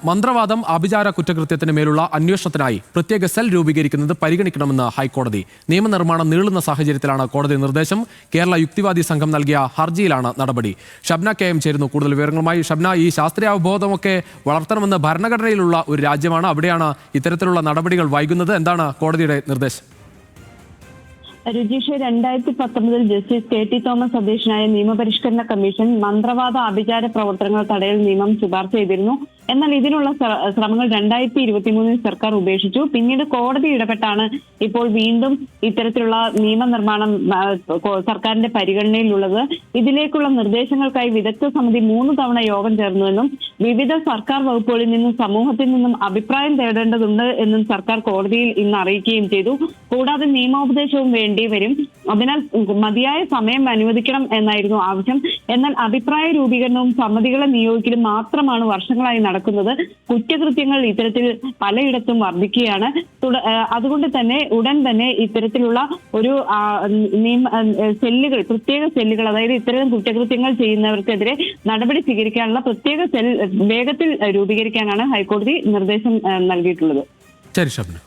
മന്ത്രവാദം ആഭിചാര കുറ്റകൃത്യത്തിന് മേലുള്ള അന്വേഷണത്തിനായി പ്രത്യേക സെൽ രൂപീകരിക്കുന്നത് പരിഗണിക്കണമെന്ന് ഹൈക്കോടതി. നിയമനിർമ്മാണം നീളുന്ന സാഹചര്യത്തിലാണ് കോടതി നിർദ്ദേശം. കേരള യുക്തിവാദി സംഘം നൽകിയ ഹർജിയിലാണ് നടപടി. ഷബ്ന കെ എം ചേരുന്നു കൂടുതൽ വിവരങ്ങളുമായി. ഷബ്ന, ഈ ശാസ്ത്രീയാവബോധമൊക്കെ വളർത്തണമെന്ന് ഭരണഘടനയിലുള്ള ഒരു രാജ്യമാണ്. അവിടെയാണ് ഇത്തരത്തിലുള്ള നടപടികൾ വൈകുന്നത്. എന്താണ് കോടതിയുടെ നിർദ്ദേശം? Rajeesh, 2019 justice K T Thomas അധ്യക്ഷനായ നിയമപരിഷ്കരണ കമ്മീഷൻ മന്ത്രവാദ ആഭിചാര പ്രവർത്തനങ്ങൾ തടയൽ നിയമം ശുപാർശ ചെയ്തിരുന്നു. എന്നാൽ ഇതിനുള്ള ശ്രമങ്ങൾ 2023 സർക്കാർ ഉപേക്ഷിച്ചു. പിന്നീട് കോടതി ഇടപെട്ടാണ് ഇപ്പോൾ വീണ്ടും ഇത്തരത്തിലുള്ള നിയമനിർമ്മാണം സർക്കാരിന്റെ പരിഗണനയിലുള്ളത്. ഇതിലേക്കുള്ള നിർദ്ദേശങ്ങൾക്കായി വിദഗ്ധ സമിതി 3 തവണ യോഗം ചേർന്നുവെന്നും വിവിധ സർക്കാർ വകുപ്പുകളിൽ നിന്നും സമൂഹത്തിൽ നിന്നും അഭിപ്രായം തേടേണ്ടതുണ്ട് എന്നും സർക്കാർ കോടതിയിൽ ഇന്ന് അറിയിക്കുകയും ചെയ്തു. കൂടാതെ നിയമോപദേശവും വേണ്ടിവരും. അതിനാൽ മതിയായ സമയം അനുവദിക്കണം എന്നായിരുന്നു ആവശ്യം. എന്നാൽ അഭിപ്രായ രൂപീകരണവും സമിതികളെ നിയോഗിക്കലും മാത്രമാണ് വർഷങ്ങളായി നടക്കുന്നത്. കുറ്റകൃത്യങ്ങൾ ഇത്തരത്തിൽ പലയിടത്തും വർദ്ധിക്കുകയാണ്. അതുകൊണ്ട് തന്നെ ഉടൻ തന്നെ ഇത്തരത്തിലുള്ള ഒരു സെല്ലുകൾ, പ്രത്യേക സെല്ലുകൾ, അതായത് ഇത്തരം കുറ്റകൃത്യങ്ങൾ ചെയ്യുന്നവർക്കെതിരെ നടപടി സ്വീകരിക്കാനുള്ള പ്രത്യേക സെൽ വേഗത്തിൽ രൂപീകരിക്കാനാണ് ഹൈക്കോടതി നിർദ്ദേശം നൽകിയിട്ടുള്ളത്. ശരി ഷബ്ന.